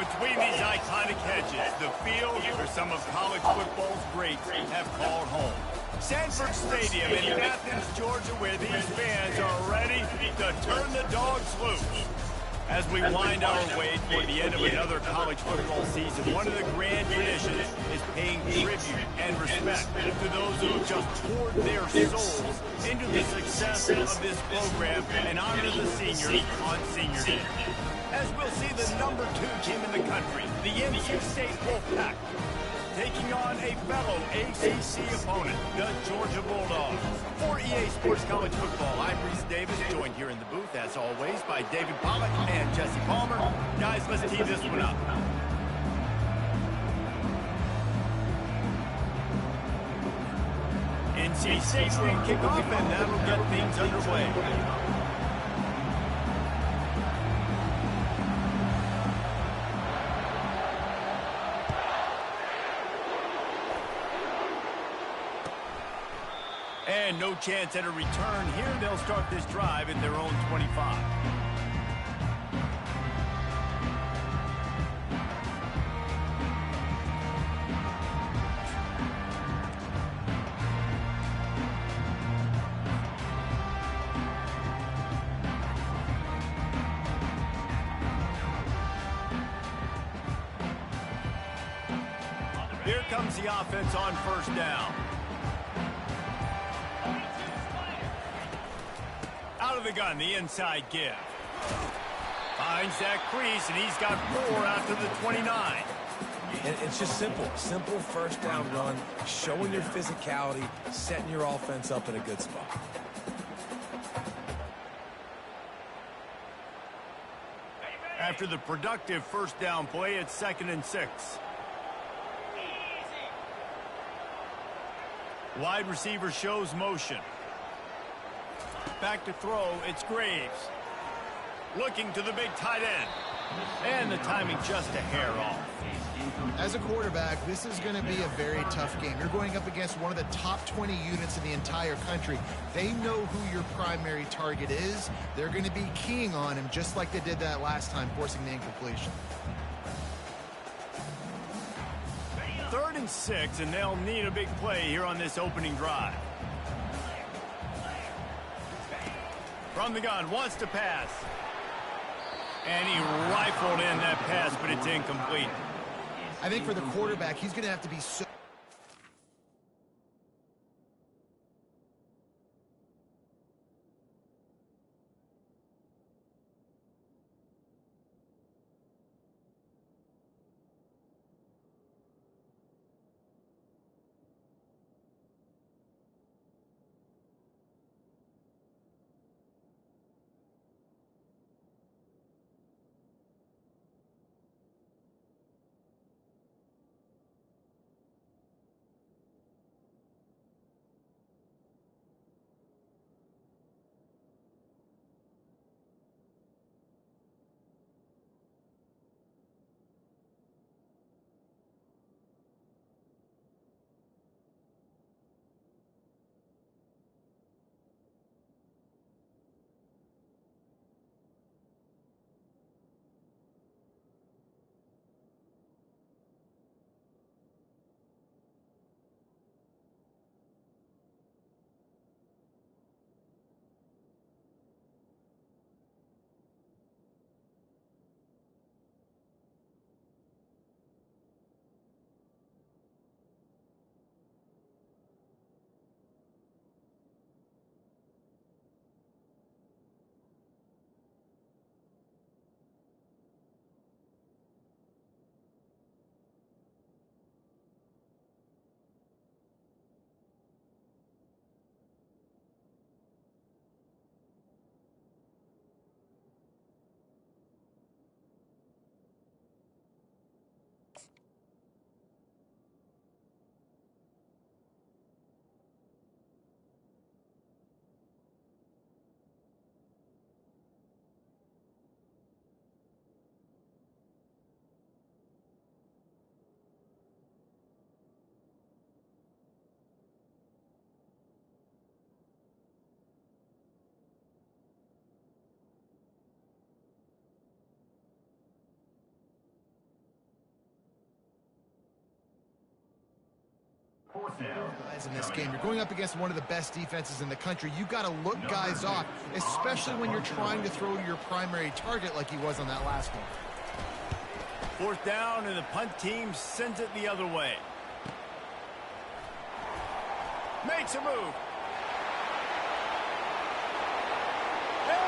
Between these iconic hedges, the field where some of college football's greats have called home. Sanford Stadium in Athens, Georgia, where these fans are ready to turn the dogs loose. As we wind our way toward the end of another college football season, one of the grand traditions is paying tribute and respect to those who have just poured their souls into the success of this program and honor the seniors on Senior Day. As we'll see the number 2 team in the country, the NC State Wolfpack, taking on a fellow ACC opponent, the Georgia Bulldogs. For EA Sports College Football, I'm Reese Davis, joined here in the booth, as always, by David Pollack and Jesse Palmer. Guys, let's tee this one up. NC State will kick off, and that'll get things underway. And no chance at a return here. They'll start this drive at their own 25. Here comes the offense on first down. Out of the gun, the inside give. Finds that crease, and he's got 4 out to the 29. And it's just simple. Simple first down run, showing your physicality, setting your offense up in a good spot. After the productive first down play, it's 2nd and 6. Wide receiver shows motion. Back to throw, it's Graves. Looking to the big tight end. And the timing just a hair off. As a quarterback, this is going to be a very tough game. You're going up against one of the top 20 units in the entire country. They know who your primary target is. They're going to be keying on him just like they did that last time, forcing the incompletion. 3rd and 6, and they'll need a big play here on this opening drive. From the gun, wants to pass. And he rifled in that pass, but it's incomplete. I think for the quarterback, he's going to have to be so... Guys in this game, you're going up against one of the best defenses in the country. You got to look guys off, especially when you're trying to throw to your primary target like he was on that last one. Fourth down, and the punt team sends it the other way. Makes a move. And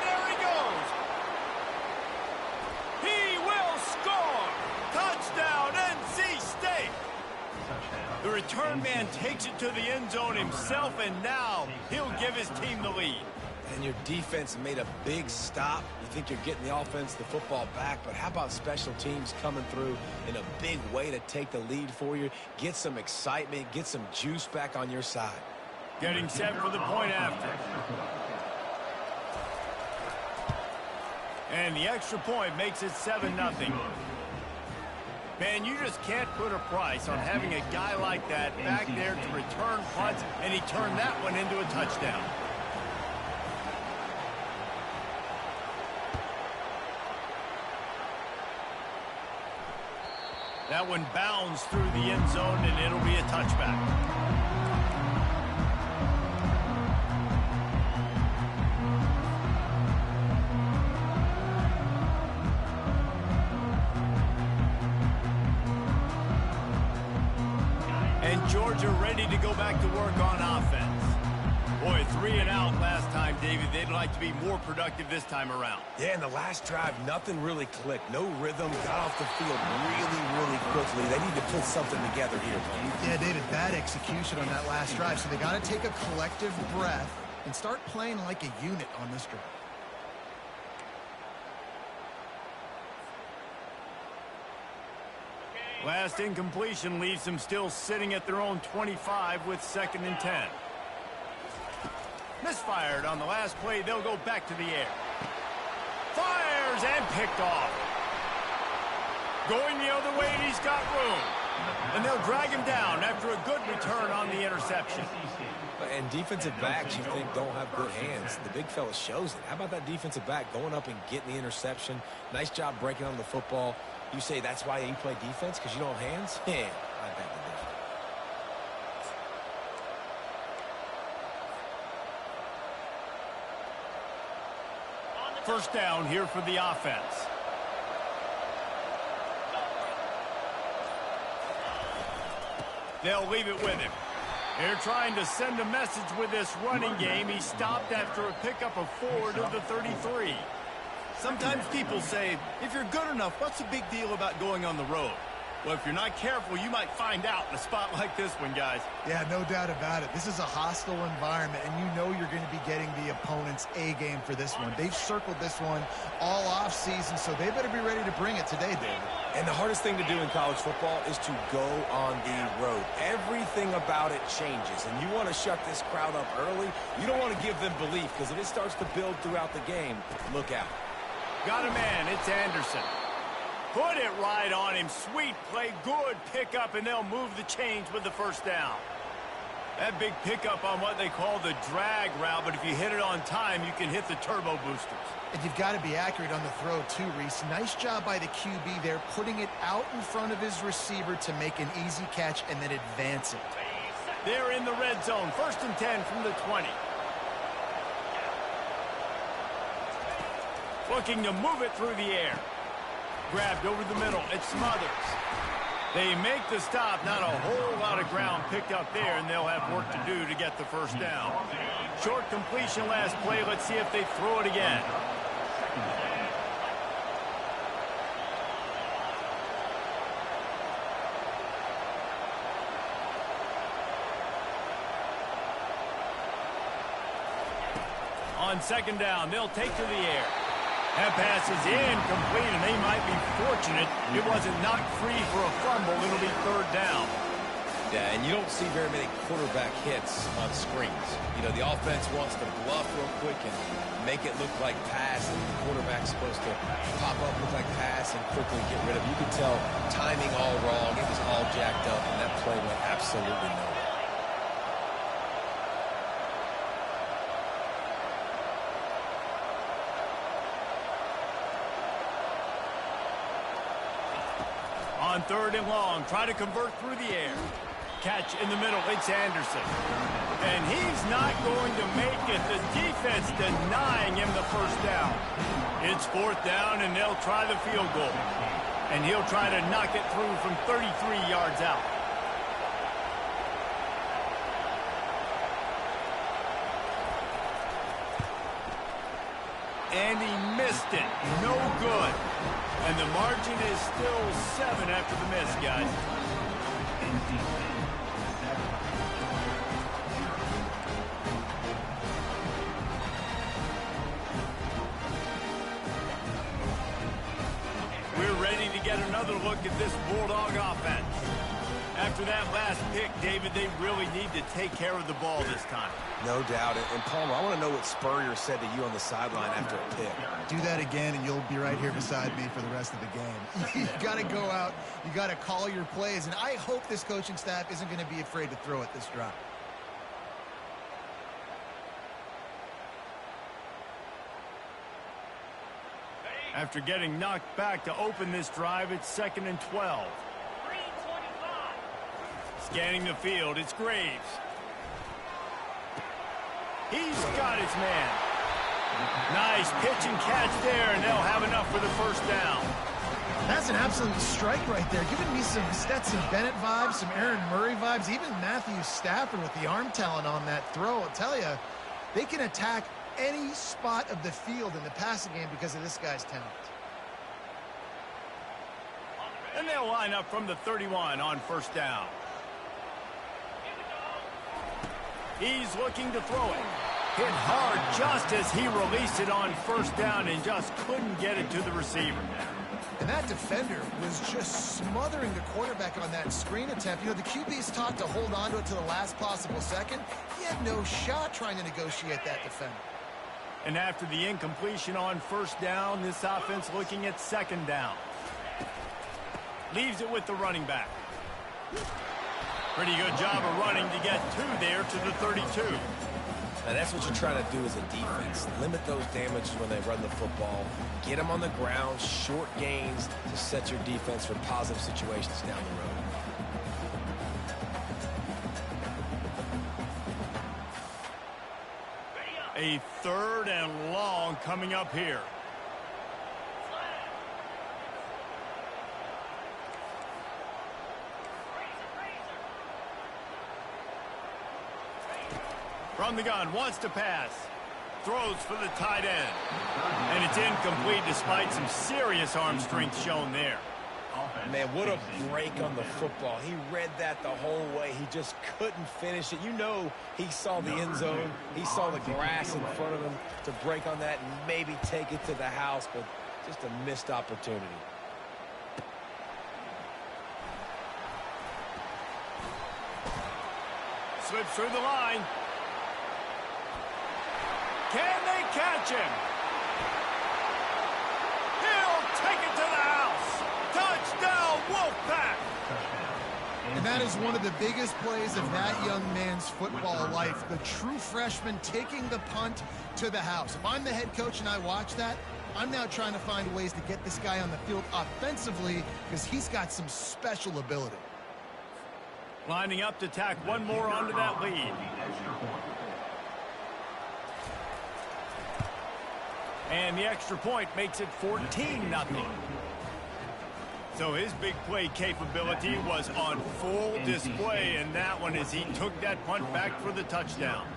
there he goes. He will score. Touchdown, NC State. The return man takes it to the end zone himself, and now he'll give his team the lead. And your defense made a big stop. You think you're getting the offense, the football back, but how about special teams coming through in a big way to take the lead for you, get some excitement, get some juice back on your side. Getting set for the point after. And the extra point makes it 7-0. Man, you just can't put a price on having a guy like that back there to return punts, and he turned that one into a touchdown. That one bounds through the end zone, and it'll be a touchback. And Georgia ready to go back to work on offense. Boy, 3 and out last time, David. They'd like to be more productive this time around. Yeah, in the last drive, nothing really clicked. No rhythm, got off the field really quickly. They need to put something together here. Yeah, David, bad execution on that last drive, so they got to take a collective breath and start playing like a unit on this drive. Last incompletion leaves them still sitting at their own 25 with 2nd and 10. Misfired on the last play. They'll go back to the air. Fires and picked off. Going the other way, and he's got room. And they'll drag him down after a good return on the interception. And defensive backs, you think, don't have good hands. The big fella shows it. How about that defensive back going up and getting the interception? Nice job breaking on the football. You say that's why you play defense, because you don't have hands? Yeah, I bet you do. First down here for the offense. They'll leave it with him. They're trying to send a message with this running game. He stopped after a pickup of 4 to the 33. Sometimes people say, if you're good enough, what's the big deal about going on the road? Well, if you're not careful, you might find out in a spot like this one, guys. Yeah, no doubt about it. This is a hostile environment, and you know you're going to be getting the opponent's A game for this one. They've circled this one all off season, so they better be ready to bring it today, David. And the hardest thing to do in college football is to go on the road. Everything about it changes, and you want to shut this crowd up early. You don't want to give them belief, because if it starts to build throughout the game, look out. Got a man. It's Anderson. Put it right on him. Sweet play. Good pickup, and they'll move the chains with the first down. That big pickup on what they call the drag route, but if you hit it on time, you can hit the turbo boosters. And you've got to be accurate on the throw, too, Reese. Nice job by the QB there, putting it out in front of his receiver to make an easy catch and then advance it. They're in the red zone. 1st and 10 from the 20. Looking to move it through the air. Grabbed over the middle. It's Smothers. They make the stop. Not a whole lot of ground picked up there, and they'll have work to do to get the first down. Short completion last play. Let's see if they throw it again. On 2nd down, they'll take to the air. That pass is incomplete, and they might be fortunate it wasn't knocked free for a fumble. It'll be 3rd down. Yeah, and you don't see very many quarterback hits on screens. You know, the offense wants to bluff real quick and make it look like pass, and the quarterback's supposed to pop up, look like pass, and quickly get rid of it. You could tell timing all wrong. It was all jacked up, and that play went absolutely nowhere. On 3rd and long, try to convert through the air. Catch in the middle. It's Anderson. And he's not going to make it. The defense denying him the first down. It's 4th down, and they'll try the field goal. And he'll try to knock it through from 33 yards out. And he missed it. No good. And the margin is still 7 after the miss, guys. We're ready to get another look at this Bulldog offense. After that last pick, David, they really need to take care of the ball this time. No doubt. And Palmer, I want to know what Spurrier said to you on the sideline after a pick. Do that again, and you'll be right here beside me for the rest of the game. You got to go out. You got to call your plays, and I hope this coaching staff isn't going to be afraid to throw it this drive. After getting knocked back to open this drive, it's 2nd and 12. Scanning the field, it's Graves. He's got his man. Nice pitch and catch there, and they'll have enough for the first down. That's an absolute strike right there. Giving me some Stetson Bennett vibes, some Aaron Murray vibes, even Matthew Stafford with the arm talent on that throw. I'll tell you, they can attack any spot of the field in the passing game because of this guy's talent. And they'll line up from the 31 on first down. He's looking to throw it. Hit hard just as he released it on first down and just couldn't get it to the receiver. And that defender was just smothering the quarterback on that screen attempt. You know, the QB's taught to hold on to it to the last possible second. He had no shot trying to negotiate that defender. And after the incompletion on first down, this offense looking at 2nd down. Leaves it with the running back. Pretty good job of running to get 2 there to the 32. Now that's what you're trying to do as a defense. Limit those damages when they run the football. Get them on the ground, short gains to set your defense for positive situations down the road. A 3rd and long coming up here. From the gun, wants to pass. Throws for the tight end. And it's incomplete despite some serious arm strength shown there. Man, what a break on the football. He read that the whole way. He just couldn't finish it. You know he saw the end zone. He saw the grass in front of him to break on that and maybe take it to the house, but just a missed opportunity. Slips through the line. Can they catch him? He'll take it to the house. Touchdown, Wolfpack! And that is one of the biggest plays of that young man's football life. The true freshman taking the punt to the house. If I'm the head coach and I watch that, I'm now trying to find ways to get this guy on the field offensively because he's got some special ability. Lining up to tack one more onto that lead. And the extra point makes it 14-0. So his big play capability was on full display in that one as he took that punt back for the touchdown.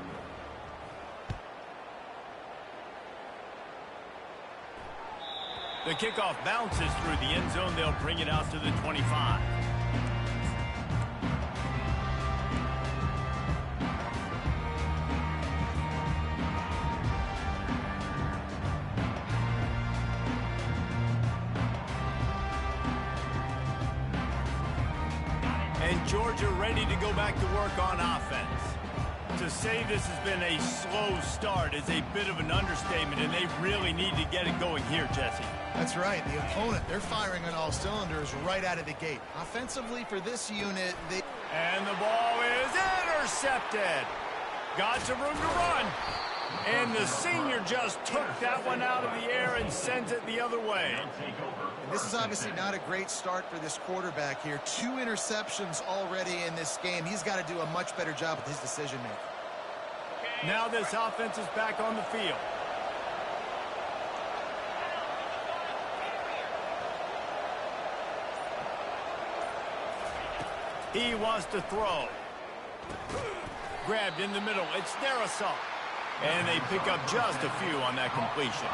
The kickoff bounces through the end zone. They'll bring it out to the 25. And Georgia ready to go back to work on offense. To say this has been a slow start is a bit of an understatement, and they really need to get it going here, Jesse. That's right. The opponent, they're firing on all cylinders right out of the gate. Offensively for this unit, they... And the ball is intercepted. Got some room to run. And the senior just took that one out of the air and sends it the other way. And this is obviously not a great start for this quarterback here. 2 interceptions already in this game. He's got to do a much better job with his decision-making. Now this offense is back on the field. He wants to throw. Grabbed in the middle. It's Ncaa. And they pick up just a few on that completion.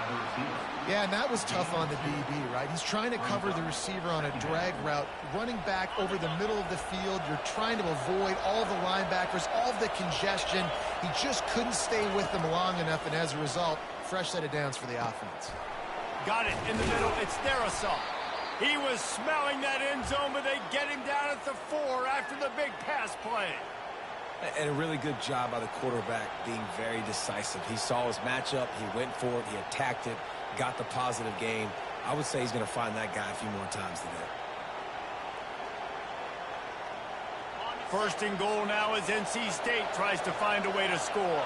Yeah, and that was tough on the DB, right? He's trying to cover the receiver on a drag route, running back over the middle of the field. You're trying to avoid all the linebackers, all of the congestion. He just couldn't stay with them long enough, and as a result, fresh set of downs for the offense. Got it in the middle. It's Ncaa. He was smelling that end zone, but they get him down at the 4 after the big pass play. And a really good job by the quarterback being very decisive. He saw his matchup, he went for it, he attacked it, got the positive gain. I would say he's going to find that guy a few more times today. First and goal now as NC State tries to find a way to score.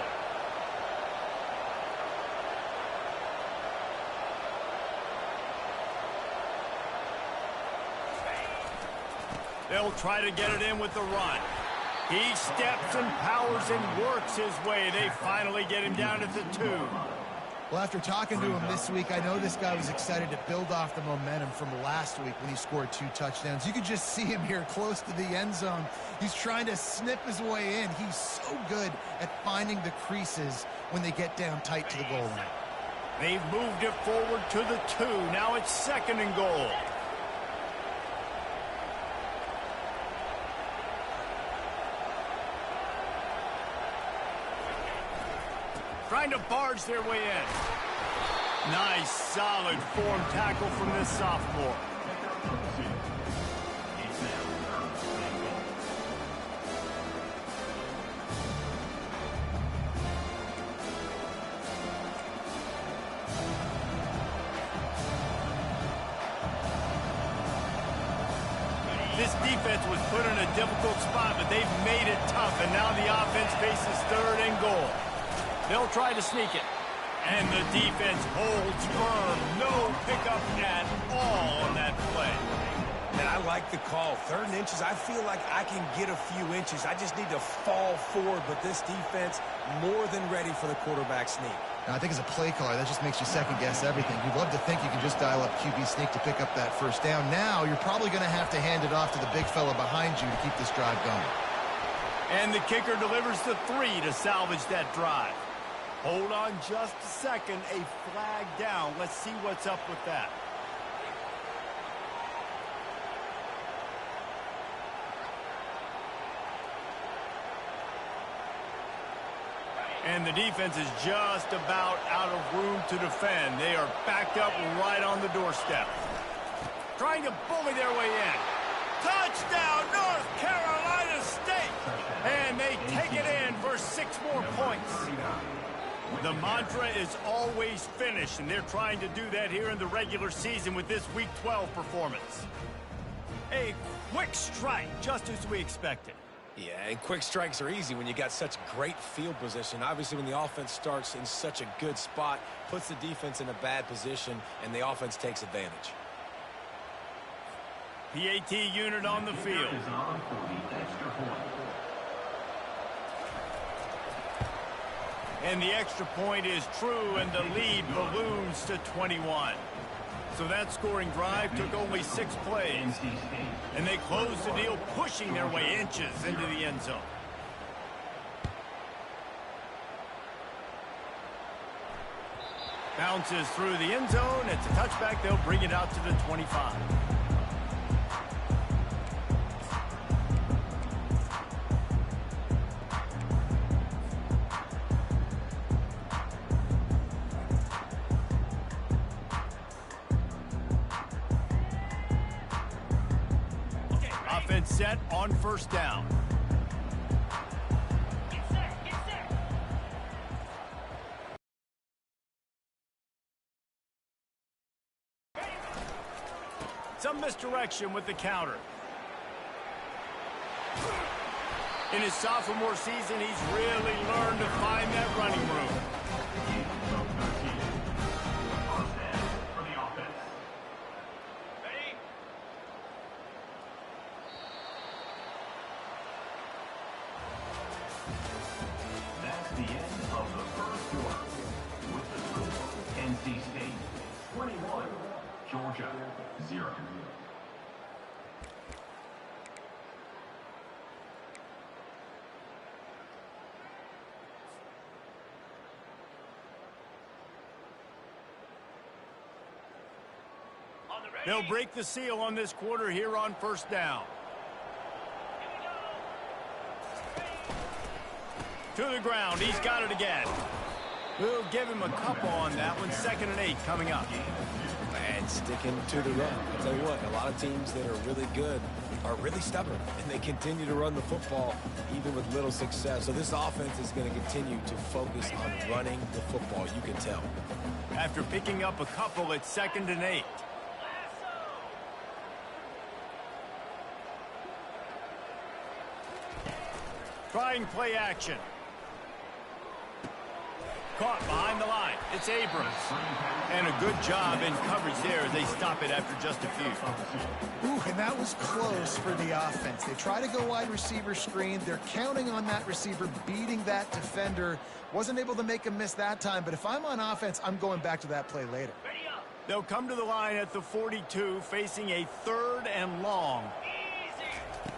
They'll try to get it in with the run. He steps and powers and works his way. They finally get him down at the 2. Well, after talking to him this week, I know this guy was excited to build off the momentum from last week when he scored 2 touchdowns. You could just see him here close to the end zone. He's trying to snip his way in. He's so good at finding the creases when they get down tight to the goal line. They've moved it forward to the 2. Now it's 2nd and goal. Trying to barge their way in. Nice, solid form tackle from this sophomore. This defense was put in a difficult spot, but they've made it tough, and now the offense faces 3rd and goal. They'll try to sneak it. And the defense holds firm. No pickup at all on that play. And I like the call. 3rd and inches, I feel like I can get a few inches. I just need to fall forward, but this defense more than ready for the quarterback sneak. Now, I think as a play caller, that just makes you second-guess everything. You'd love to think you can just dial up QB sneak to pick up that 1st down. Now, you're probably going to have to hand it off to the big fella behind you to keep this drive going. And the kicker delivers the 3 to salvage that drive. Hold on just a second. A flag down. Let's see what's up with that. And the defense is just about out of room to defend. They are backed up right on the doorstep. Trying to bully their way in. Touchdown, North Carolina State! And they take it in for 6 more points. The mantra is always finish, and they're trying to do that here in the regular season with this Week 12 performance. A quick strike, just as we expected. Yeah, and quick strikes are easy when you got such great field position. Obviously, when the offense starts in such a good spot, puts the defense in a bad position, and the offense takes advantage. PAT unit on the field. And the extra point is true, and the lead balloons to 21. So that scoring drive took only 6 plays. And they closed the deal, pushing their way inches into the end zone. Bounces through the end zone. It's a touchback. They'll bring it out to the 25. Offense set on 1st down. Some misdirection with the counter. In his sophomore season, he's really learned to find that running room. NC State 21, Georgia 0. They'll break the seal on this quarter here on first down. To the ground. He's got it again. We'll give him a couple on that one. 2nd and 8 coming up. And sticking to the run. I'll tell you what, a lot of teams that are really good are really stubborn, and they continue to run the football even with little success. So this offense is going to continue to focus on running the football, you can tell. After picking up a couple, it's 2nd and 8. Trying play action. Caught behind the line. It's Abrams. And a good job in coverage there. They stop it after just a few. Ooh, and that was close for the offense. They try to go wide receiver screen. They're counting on that receiver beating that defender. Wasn't able to make a miss that time, but if I'm on offense, I'm going back to that play later. They'll come to the line at the 42, facing a 3rd and long.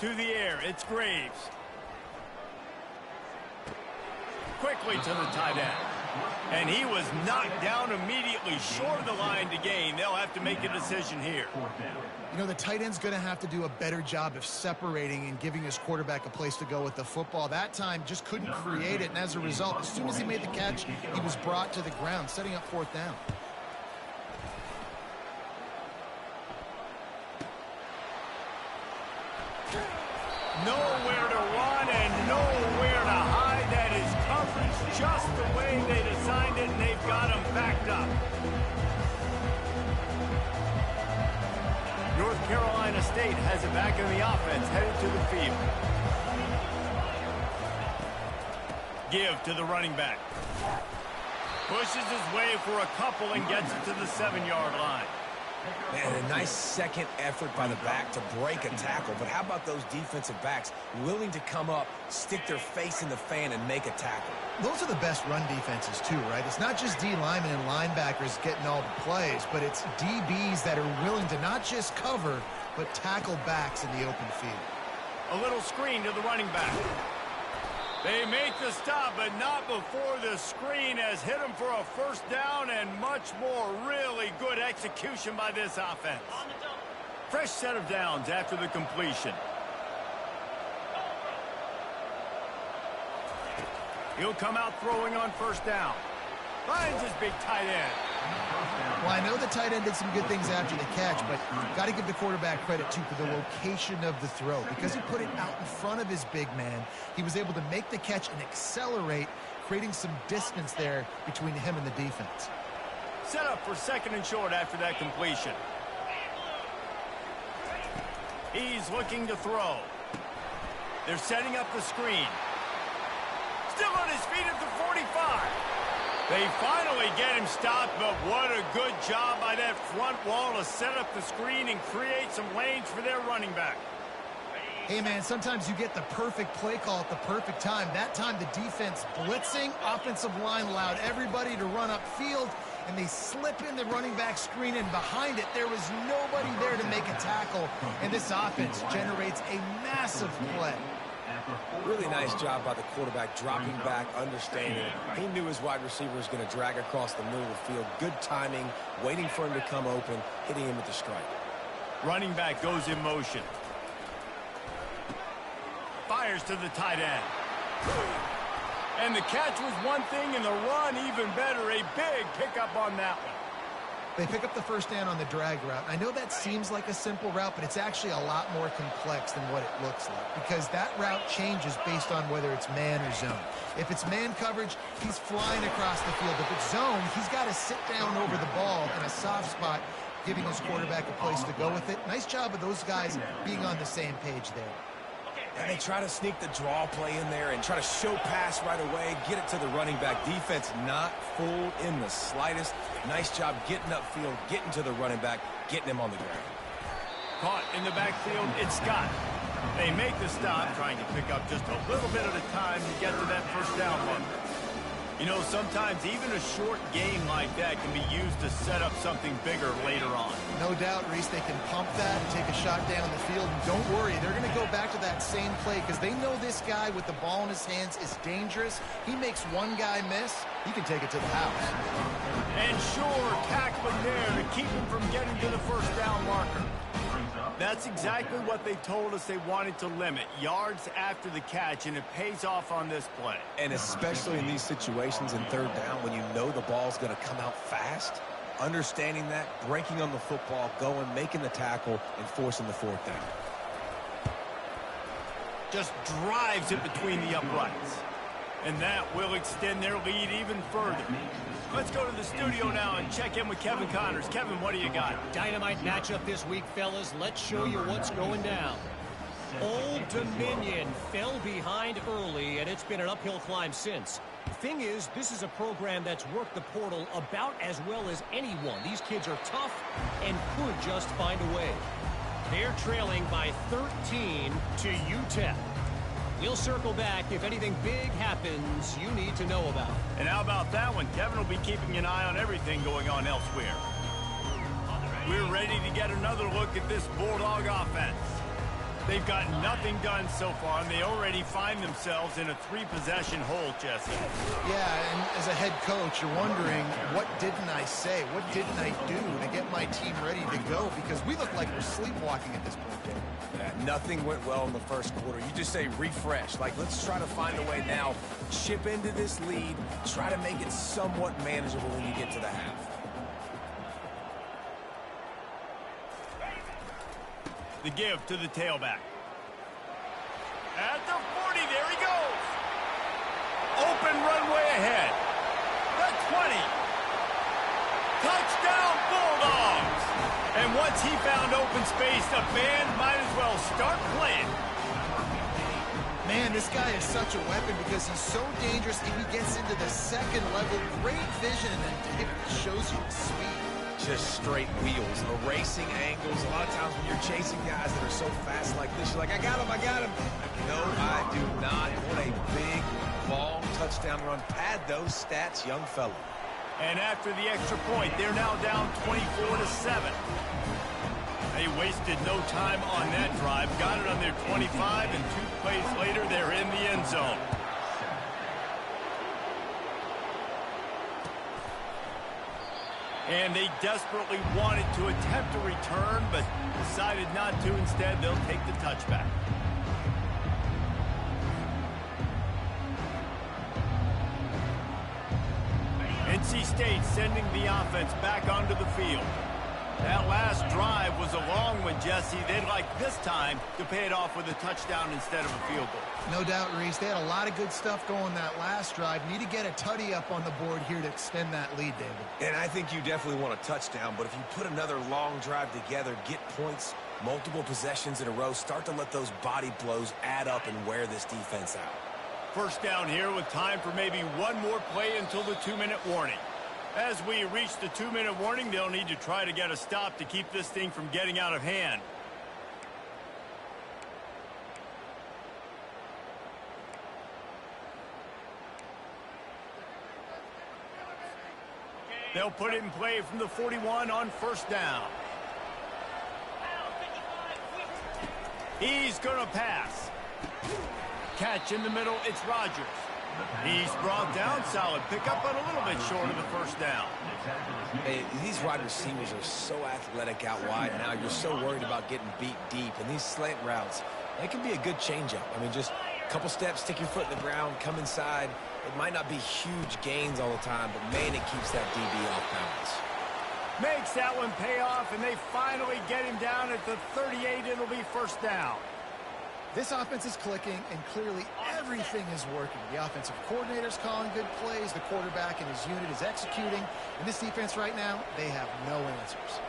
To the air, it's Graves. Quickly to the tight end. And he was knocked down immediately short of the line to gain. They'll have to make a decision here. You know, the tight end's going to have to do a better job of separating and giving his quarterback a place to go with the football. That time just couldn't create it, and as a result, as soon as he made the catch, he was brought to the ground, setting up 4th down. Nowhere to run and nowhere to hide. That is coverage just the way they designed it, and they've got him backed up. North Carolina State has it back in the offense, headed to the field. Give to the running back. Pushes his way for a couple and gets it to the 7-yard line. Man, a nice second effort by the back to break a tackle. But how about those defensive backs willing to come up, stick their face in the fan, and make a tackle? Those are the best run defenses, too, right? It's not just D linemen and linebackers getting all the plays, but it's DBs that are willing to not just cover, but tackle backs in the open field. A little screen to the running back. They make the stop, but not before the screen has hit them for a 1st down and much more. Really good execution by this offense. Fresh set of downs after the completion. He'll come out throwing on 1st down. Finds his big tight end. Well, I know the tight end did some good things after the catch, but got to give the quarterback credit, too, for the location of the throw. Because he put it out in front of his big man, he was able to make the catch and accelerate, creating some distance there between him and the defense. Set up for 2nd and short after that completion. He's looking to throw. They're setting up the screen. Still on his feet at the 45. They finally get him stopped, but what a good job by that front wall to set up the screen and create some lanes for their running back. Hey, man, sometimes you get the perfect play call at the perfect time. That time the defense blitzing, offensive line allowed everybody to run upfield, and they slip in the running back screen, and behind it there was nobody there to make a tackle, and this offense generates a massive play. Really nice job by the quarterback, dropping back, understanding. He knew his wide receiver was going to drag across the middle of the field. Good timing, waiting for him to come open, hitting him with the strike. Running back goes in motion. Fires to the tight end. And the catch was one thing, and the run even better. A big pickup on that one. They pick up the 1st down on the drag route. I know that seems like a simple route, but it's actually a lot more complex than what it looks like, because that route changes based on whether it's man or zone. If it's man coverage, he's flying across the field. If it's zone, he's got to sit down over the ball in a soft spot, giving his quarterback a place to go with it. Nice job of those guys being on the same page there. And they try to sneak the draw play in there and try to show pass right away, get it to the running back. Defense not fooled in the slightest. Nice job getting upfield, getting to the running back, getting him on the ground. Caught in the backfield, it's Scott. They make the stop, trying to pick up just a little bit at a time to get to that 1st down one. You know, sometimes even a short game like that can be used to set up something bigger later on. No doubt, Reese, they can pump that and take a shot down the field. And don't worry, they're going to go back to that same play because they know this guy with the ball in his hands is dangerous. He makes one guy miss, he can take it to the house. And sure, tackling there to keep him from getting to the first down marker. That's exactly what they told us they wanted to limit, yards after the catch, and it pays off on this play. And especially in these situations in third down when you know the ball's going to come out fast, understanding that, breaking on the football, going, making the tackle, and forcing the fourth down. Just drives it between the uprights. And that will extend their lead even further. Let's go to the studio now and check in with Kevin Connors. Kevin, what do you got? Dynamite matchup this week, fellas. Let's show you what's going down. Old Dominion fell behind early, and it's been an uphill climb since. Thing is, this is a program that's worked the portal about as well as anyone. These kids are tough and could just find a way. They're trailing by 13 to UTEP. We'll circle back if anything big happens you need to know about. And how about that one? Kevin will be keeping an eye on everything going on elsewhere. We're ready to get another look at this Bulldog offense. They've got nothing done so far, and they already find themselves in a 3-possession hole, Jesse. Yeah, and as a head coach, you're wondering, what didn't I say? What didn't I do to get my team ready to go? Because we look like we're sleepwalking at this point, Dave. Yeah, nothing went well in the first quarter. You just say refresh. Like, let's try to find a way now. Chip into this lead. Try to make it somewhat manageable when you get to the half. The give to the tailback. At the 40, there he goes. Open runway ahead. The 20. Touchdown Bulldogs. And once he found open space, the band might as well start playing. Man, this guy is such a weapon because he's so dangerous if he gets into the second level. Great vision, and it shows you speed. Just straight wheels, erasing angles. A lot of times when you're chasing guys that are so fast like this, you're like, I got him, I got him. No, I do not. What a big, long touchdown run. Pad those stats, young fella. And after the extra point, they're now down 24-7. They wasted no time on that drive. Got it on their 25, and 2 plays later, they're in the end zone. And they desperately wanted to attempt a return, but decided not to. Instead, they'll take the touchback. NC State sending the offense back onto the field. That last drive was a long one, Jesse. They'd like this time to pay it off with a touchdown instead of a field goal. No doubt, Reese. They had a lot of good stuff going that last drive. Need to get a tutty up on the board here to extend that lead, David. And I think you definitely want a touchdown, but if you put another long drive together, get points, multiple possessions in a row, start to let those body blows add up and wear this defense out. First down here with time for maybe one more play until the 2-minute warning. As we reach the 2-minute warning, they'll need to try to get a stop to keep this thing from getting out of hand. They'll put it in play from the 41 on first down. He's going to pass. Catch in the middle, it's Rodgers. He's brought down, solid pickup, but a little bit short of the first down. Hey, these wide receivers are so athletic out wide now. You're so worried about getting beat deep. And these slant routes, they can be a good changeup. I mean, just a couple steps, stick your foot in the ground, come inside. It might not be huge gains all the time, but, man, it keeps that DB off balance. Makes that one pay off, and they finally get him down at the 38. It'll be first down. This offense is clicking, and clearly everything is working. The offensive coordinator's calling good plays. The quarterback and his unit is executing. And this defense right now, they have no answers.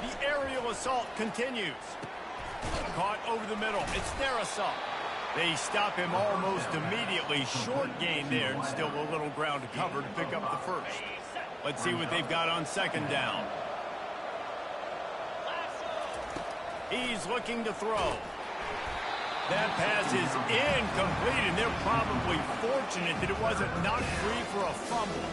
The aerial assault continues. Caught over the middle. It's their assault. They stop him almost immediately. Short gain there, and still a little ground to cover to pick up the first. Let's see what they've got on second down. He's looking to throw. That pass is incomplete, and they're probably fortunate that it wasn't knocked free for a fumble.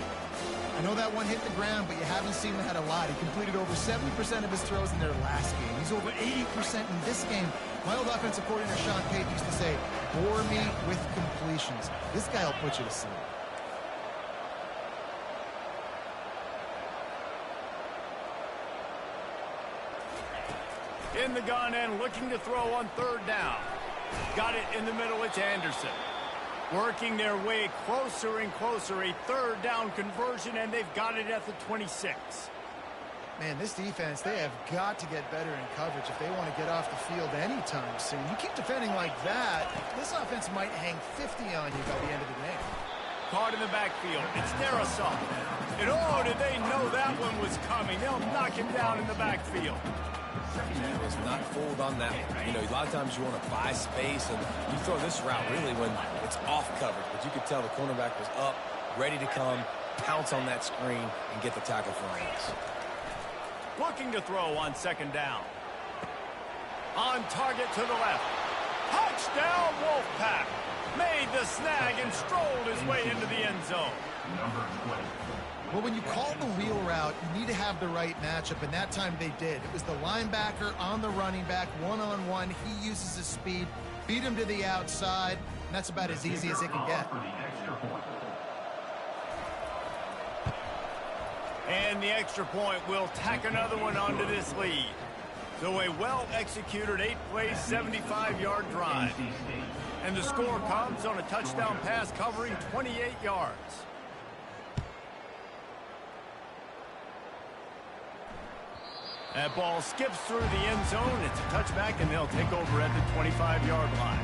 I know that one hit the ground, but you haven't seen that a lot. He completed over 70% of his throws in their last game. He's over 80% in this game. My old offensive coordinator, Sean Payton, used to say, bore me with completions. This guy will put you to sleep. In the gun and looking to throw on third down. Got it in the middle. It's Anderson. Working their way closer and closer. A third down conversion, and they've got it at the 26. Man, this defense, they have got to get better in coverage if they want to get off the field anytime soon. You keep defending like that, this offense might hang 50 on you by the end of the game. Caught in the backfield. It's Ncaa. And oh, did they know that one was coming? They'll knock him down in the backfield. He was not fooled on that one. You know, a lot of times you want to buy space, and you throw this route really when it's off coverage. But you could tell the cornerback was up, ready to come, pounce on that screen, and get the tackle for loss. Looking to throw on second down. On target to the left. Touchdown, Wolfpack. Made the snag and strolled his way into the end zone. Number 20. Well, when you call the wheel route, you need to have the right matchup, and that time they did. It was the linebacker on the running back, one-on-one. He uses his speed, beat him to the outside, and that's about as easy as it can get. And the extra point will tack another one onto this lead. So a well-executed 8-play, 75-yard drive. And the score comes on a touchdown pass covering 28 yards. That ball skips through the end zone. It's a touchback, and they'll take over at the 25-yard line.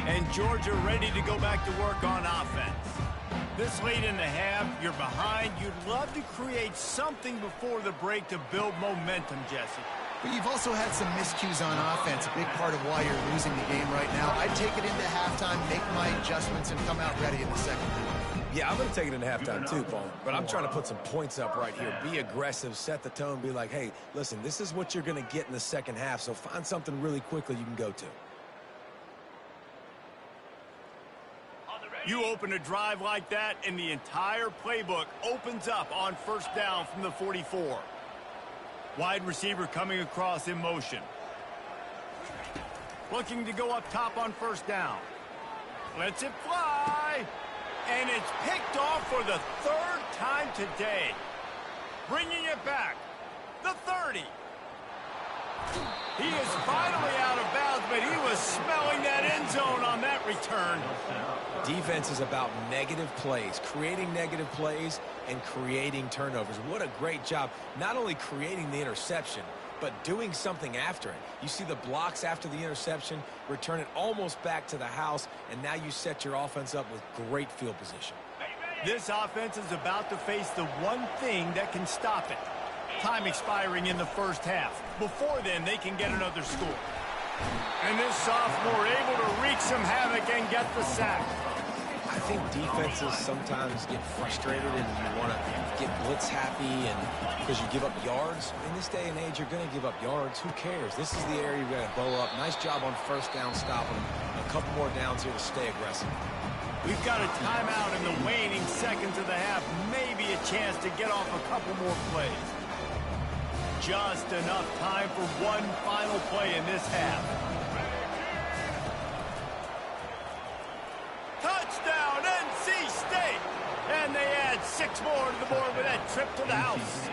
And Georgia ready to go back to work on offense. This late in the half, you're behind. You'd love to create something before the break to build momentum, Jesse. But you've also had some miscues on offense, a big part of why you're losing the game right now. I'd take it into halftime, make my adjustments, and come out ready in the second half. Yeah, I'm going to take it into halftime too, Paul. But I'm trying to put some points up right here. Be aggressive, set the tone, be like, hey, listen, this is what you're going to get in the second half, so find something really quickly you can go to. You open a drive like that, and the entire playbook opens up on first down from the 44. Wide receiver coming across in motion. Looking to go up top on first down. Lets it fly. And it's picked off for the third time today. Bringing it back. The 30. He is finally out of bounds, but he was smelling that end zone on that return. Defense is about negative plays, creating negative plays and creating turnovers. What a great job, not only creating the interception, but doing something after it. You see the blocks after the interception, return it almost back to the house, and now you set your offense up with great field position. This offense is about to face the one thing that can stop it. Time expiring in the first half. Before then, they can get another score. And this sophomore able to wreak some havoc and get the sack. I think defenses sometimes get frustrated and you want to get blitz happy and because you give up yards. In this day and age, you're going to give up yards. Who cares? This is the area you're going to bow up. Nice job on first down stopping them. A couple more downs here to stay aggressive. We've got a timeout in the waning seconds of the half. Maybe a chance to get off a couple more plays. Just enough time for one final play in this half. Touchdown, NC State! And they add 6 more to the board with that trip to the house.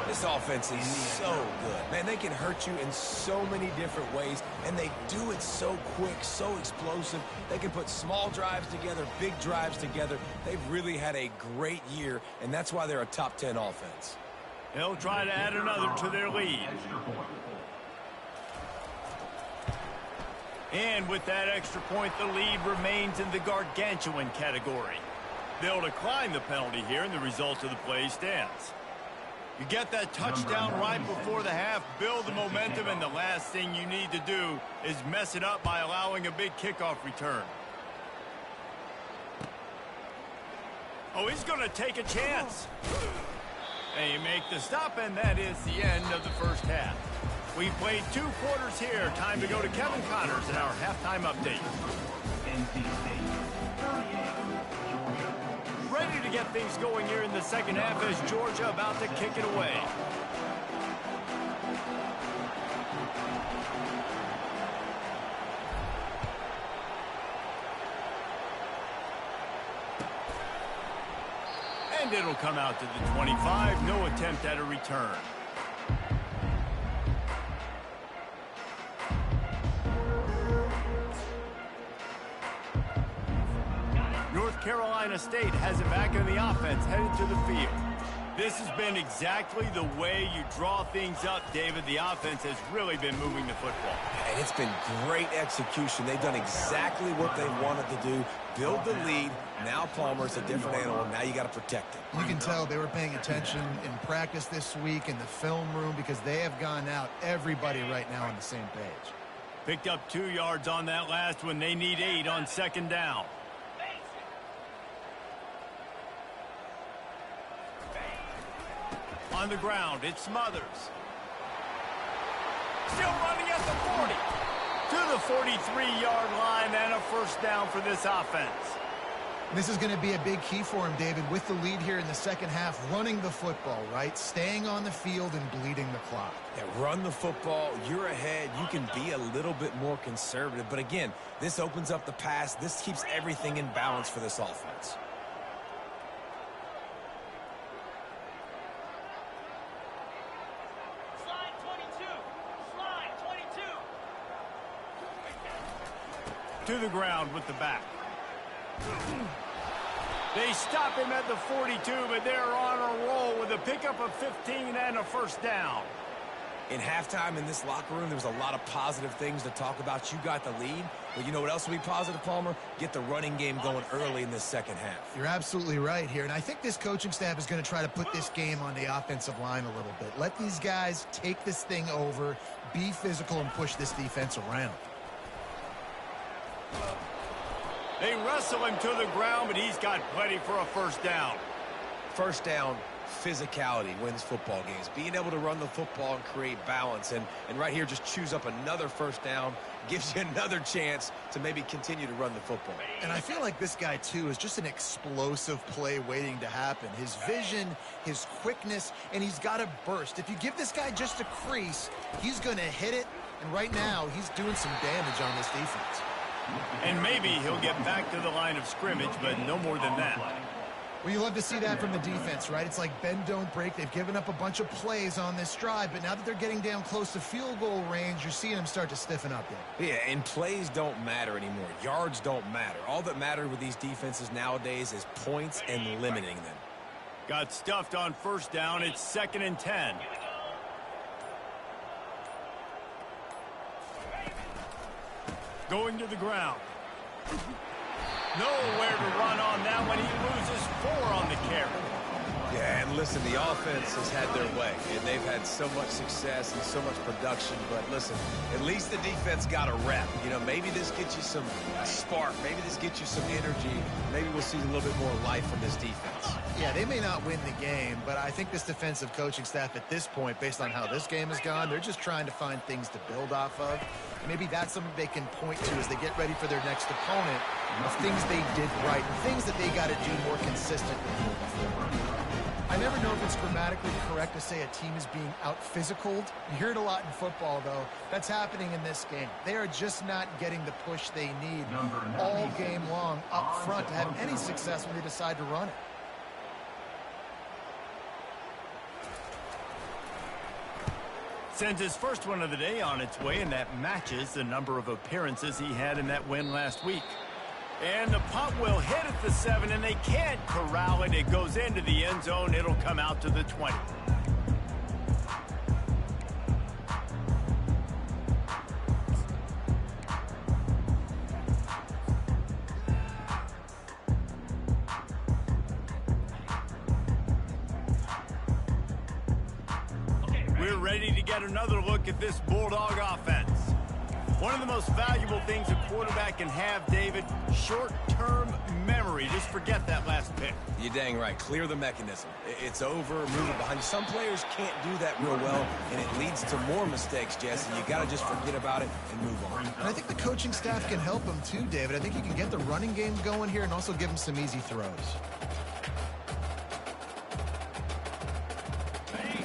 This offense is so good. Man, they can hurt you in so many different ways, and they do it so quick, so explosive. They can put small drives together, big drives together. They've really had a great year, and that's why they're a top 10 offense. They'll try to add another to their lead. And with that extra point, the lead remains in the gargantuan category. They'll decline the penalty here, and the result of the play stands. You get that touchdown right before the half, build the momentum, and the last thing you need to do is mess it up by allowing a big kickoff return. Oh, he's going to take a chance. They make the stop, and that is the end of the first half. We played 2 quarters here. Time to go to Kevin Connors in our halftime update. Ready to get things going here in the second half as Georgia about to kick it away. And it'll come out to the 25. No attempt at a return. North Carolina State has it back in the offense, headed to the field. This has been exactly the way you draw things up, David. The offense has really been moving the football. And it's been great execution. They've done exactly what they wanted to do. Build the lead. Now Palmer's a different animal. Now you got to protect it. You can tell they were paying attention in practice this week in the film room because they have gone out, everybody right now on the same page. Picked up 2 yards on that last one. They need 8 on second down. On the ground, it's Smothers. Still running at the 40. To the 43-yard line and a first down for this offense. This is going to be a big key for him, David, with the lead here in the second half, running the football, right? Staying on the field and bleeding the clock. Yeah, run the football. You're ahead. You can be a little bit more conservative. But again, this opens up the pass. This keeps everything in balance for this offense. To the ground with the back. They stop him at the 42, but they're on a roll with a pickup of 15 and a first down. In halftime in this locker room, there was a lot of positive things to talk about. You got the lead, but you know what else will be positive, Palmer? Get the running game going early in this second half. You're absolutely right here, and I think this coaching staff is going to try to put this game on the offensive line a little bit. Let these guys take this thing over, be physical, and push this defense around. They wrestle him to the ground, but he's got plenty for a first down. First down, physicality wins football games. Being able to run the football and create balance. And right here, just choose up another first down, gives you another chance to maybe continue to run the football. And I feel like this guy, too, is just an explosive play waiting to happen. His vision, his quickness, and he's got a burst. If you give this guy just a crease, he's going to hit it. And right now, he's doing some damage on this defense. And maybe he'll get back to the line of scrimmage, but no more than that. Well, you love to see that from the defense, right? It's like bend, don't break. They've given up a bunch of plays on this drive, but now that they're getting down close to field goal range, you're seeing them start to stiffen up there. Yeah, and plays don't matter anymore. Yards don't matter. All that matters with these defenses nowadays is points and limiting them. Got stuffed on first down. It's 2nd and 10. Going to the ground. Nowhere to run on that one. He loses 4 on the carry. Yeah, and listen, the offense has had their way, and they've had so much success and so much production. But listen, at least the defense got a rep. You know, maybe this gets you some spark. Maybe this gets you some energy. Maybe we'll see a little bit more life from this defense. Yeah, they may not win the game, but I think this defensive coaching staff at this point, based on how this game has gone, they're just trying to find things to build off of. Maybe that's something they can point to as they get ready for their next opponent of things they did right and things that they got to do more consistently moving forward. I never know if it's grammatically correct to say a team is being out-physicaled. You hear it a lot in football, though. That's happening in this game. They are just not getting the push they need all game long up front to have any success when they decide to run it. Sends his first one of the day on its way, and that matches the number of appearances he had in that win last week. And the punt will hit at the 7, and they can't corral it. It goes into the end zone. It'll come out to the 20. we're ready to get another look at this Bulldog offense. One of the most valuable things a quarterback can have, David, short-term memory. Just forget that last pick. You're dang right. Clear the mechanism. It's over, move it behind you. Some players can't do that real well, and it leads to more mistakes, Jesse. You got to just forget about it and move on. And I think the coaching staff can help him too, David. I think he can get the running game going here and also give him some easy throws.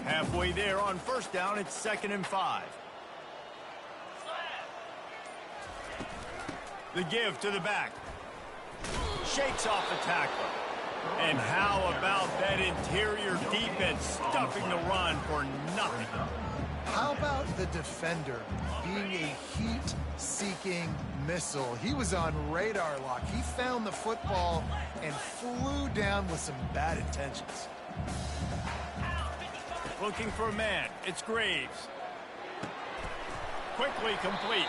Halfway there on first down, it's 2nd and 5. The give to the back. Shakes off the tackle. And how about that interior defense stuffing the run for nothing? How about the defender being a heat-seeking missile? He was on radar lock. He found the football and flew down with some bad intentions. Looking for a man. It's Graves. Quickly complete.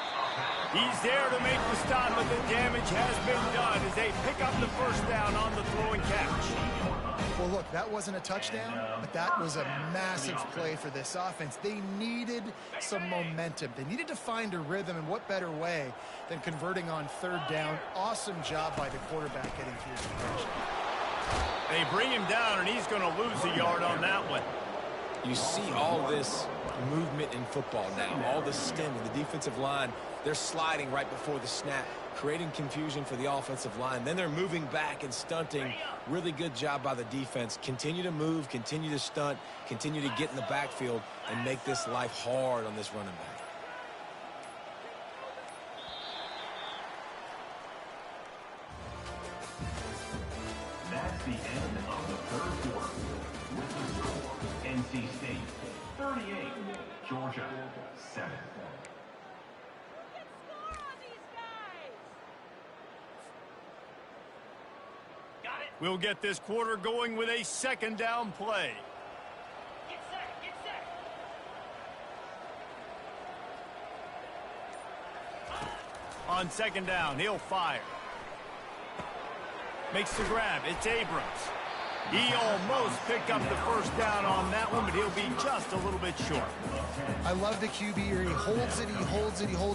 He's there to make the stop, but the damage has been done as they pick up the first down on the throw and catch. Well, look, that wasn't a touchdown, but that was a massive play for this offense. They needed some momentum. They needed to find a rhythm, and what better way than converting on 3rd down. Awesome job by the quarterback getting through his conversion. They bring him down, and he's going to lose a yard on that one. You see all this movement in football now, all the stemming, the defensive line, they're sliding right before the snap, creating confusion for the offensive line. Then they're moving back and stunting. Really good job by the defense. Continue to move, continue to stunt, continue to get in the backfield and make this life hard on this running back. That's the end of the 3rd quarter. With the score, NC State 38, Georgia 7. We'll get this quarter going with a 2nd down play. Get set. On 2nd down, he'll fire. Makes the grab. It's Abrams. He almost picked up the first down on that one, but he'll be just a little bit short. I love the QB here. He holds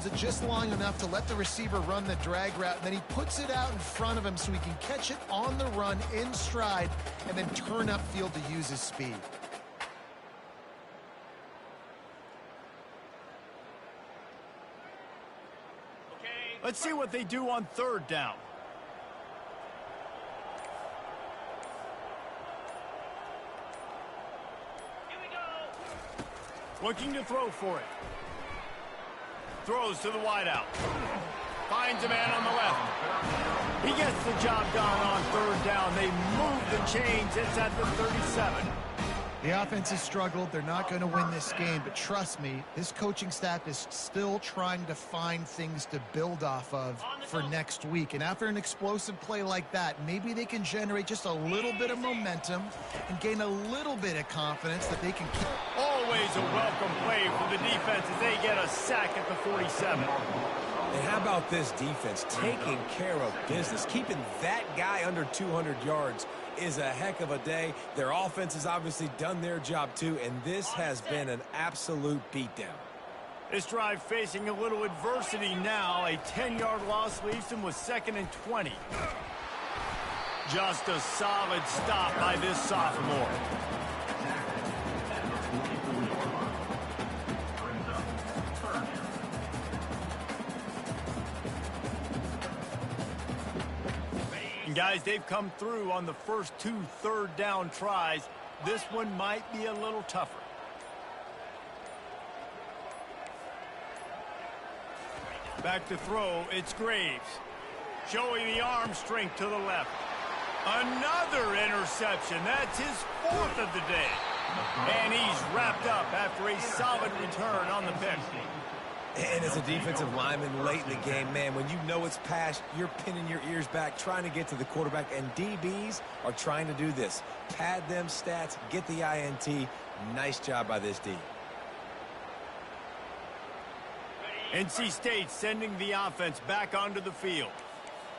it just long enough to let the receiver run the drag route, and then he puts it out in front of him so he can catch it on the run in stride and then turn upfield to use his speed. Let's see what they do on 3rd down. Looking to throw for it. Throws to the wideout. Finds a man on the left. He gets the job done on 3rd down. They move the chains. It's at the 37. The offense has struggled. They're not going to win this game, but trust me, this coaching staff is still trying to find things to build off of for next week. And after an explosive play like that, maybe they can generate just a little bit of momentum and gain a little bit of confidence that they can keep. Always a welcome play for the defense as they get a sack at the 47. And how about this defense taking care of business, keeping that guy under 200 yards is a heck of a day. Their offense has obviously done their job too, and this has been an absolute beatdown. This drive facing a little adversity now. A 10-yard loss leaves them with 2nd and 20. Just a solid stop by this sophomore. And guys, they've come through on the first 2 3rd down tries. This one might be a little tougher. Back to throw, it's Graves. Showing the arm strength to the left. Another interception. That's his 4th of the day. And he's wrapped up after a solid return on the pick. And as a defensive lineman late in the game, man, when you know it's past, you're pinning your ears back, trying to get to the quarterback, and DBs are trying to do this. Pad them stats, get the INT. Nice job by this D. NC State sending the offense back onto the field.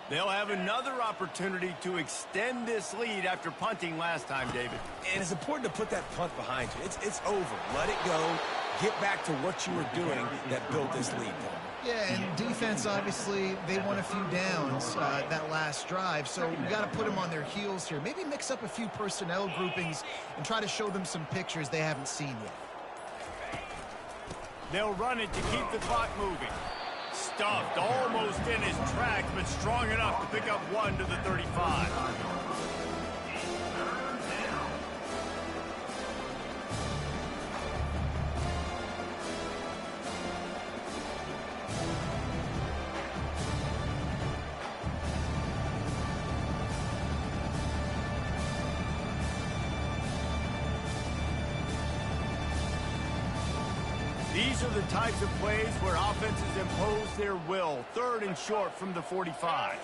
They'll have another opportunity to extend this lead after punting last time, David. And it's important to put that punt behind you. It's over. Let it go. Get back to what you were doing that built this lead. Yeah, and defense, obviously, they won a few downs that last drive, so we got to put them on their heels here. Maybe mix up a few personnel groupings and try to show them some pictures they haven't seen yet. They'll run it to keep the clock moving. Stuffed almost in his tracks, but strong enough to pick up 1 to the 35. These are the types of plays where offenses impose their will. 3rd and short from the 45.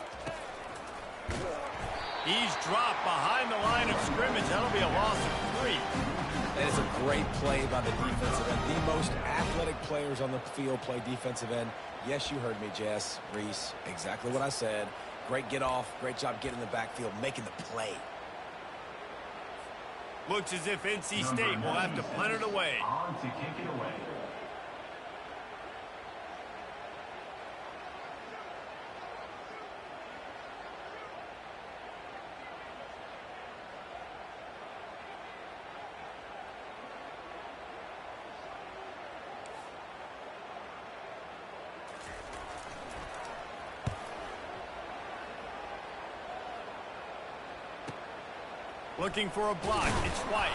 He's dropped behind the line of scrimmage. That'll be a loss of 3. That is a great play by the defensive end. The most athletic players on the field play defensive end. Yes, you heard me, Jess, Reese. Exactly what I said. Great get off. Great job getting in the backfield, making the play. Looks as if NC State will have to punt it away. On to kick it away. Looking for a block. It's White.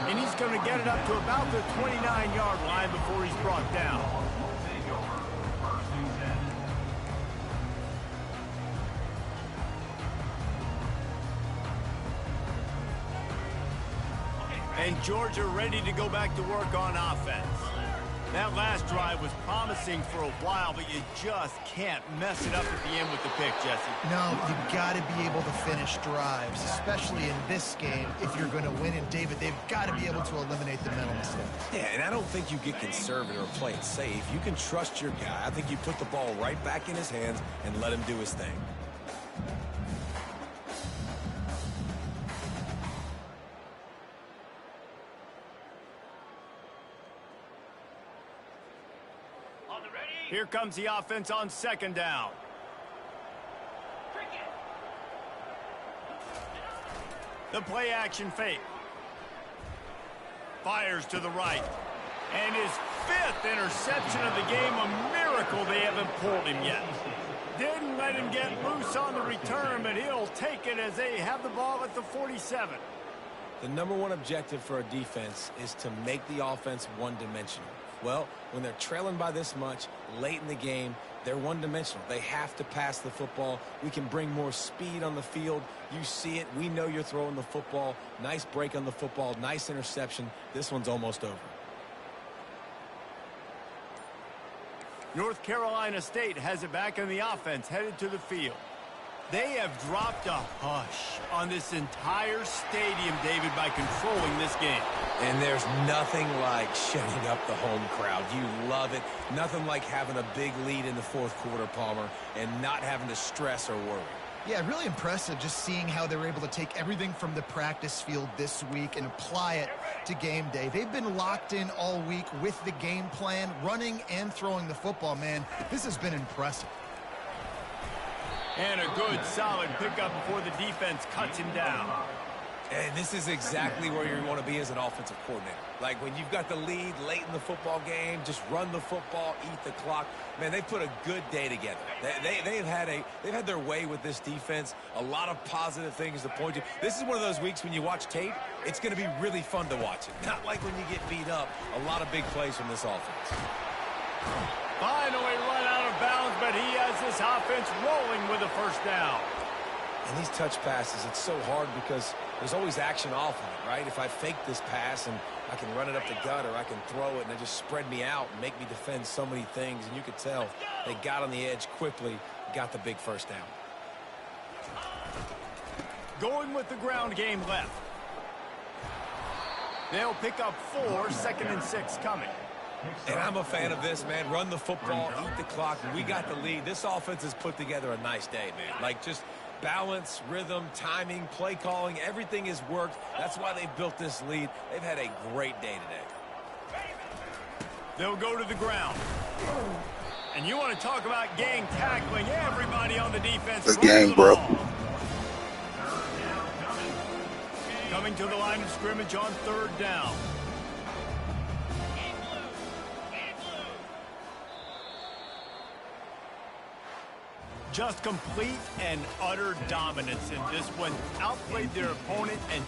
And he's going to get it up to about the 29-yard line before he's brought down. And Georgia ready to go back to work on offense. That last drive was promising for a while, but you just can't mess it up at the end with the pick, Jesse. No, you've got to be able to finish drives, especially in this game if you're going to win. And, David, they've got to be able to eliminate the mental mistakes. Yeah, and I don't think you get conservative or play it safe. You can trust your guy. I think you put the ball right back in his hands and let him do his thing. Here comes the offense on 2nd down. The play action fake. Fires to the right. And his 5th interception of the game, a miracle they haven't pulled him yet. Didn't let him get loose on the return, but he'll take it as they have the ball at the 47. The #1 objective for a defense is to make the offense one-dimensional. Well, when they're trailing by this much late in the game, they're one-dimensional. They have to pass the football. We can bring more speed on the field. You see it. We know you're throwing the football. Nice break on the football. Nice interception. This one's almost over. North Carolina State has it back on the offense, headed to the field. They have dropped a hush on this entire stadium, David, by controlling this game. And there's nothing like shutting up the home crowd. You love it. Nothing like having a big lead in the 4th quarter, Palmer, and not having to stress or worry. Yeah, really impressive just seeing how they were able to take everything from the practice field this week and apply it to game day. They've been locked in all week with the game plan, running and throwing the football, man. This has been impressive. And a good, solid pickup before the defense cuts him down. And this is exactly where you want to be as an offensive coordinator. Like when you've got the lead late in the football game, just run the football, eat the clock. Man, they put a good day together. They've had their way with this defense. A lot of positive things to point to. This is one of those weeks when you watch tape, it's going to be really fun to watch it. Not like when you get beat up. A lot of big plays from this offense. Finally run out of bounds, but he has this offense rolling with a 1st down. And these touch passes, it's so hard because there's always action off of it, right? If I fake this pass and I can run it up the gut or I can throw it and they just spread me out and make me defend so many things, and you could tell they got on the edge quickly, got the big 1st down. Going with the ground game left. They'll pick up 4, 2nd and 6 coming. And I'm a fan of this, man. Run the football, eat the clock. We got the lead. This offense has put together a nice day, man. Like just balance, rhythm, timing, play calling, everything has worked. That's why they've built this lead. They've had a great day today. They'll go to the ground. And you want to talk about gang tackling, everybody on the defense. Good game, bro. Coming to the line of scrimmage on 3rd down. Just complete and utter dominance in this one. Outplayed their opponent and took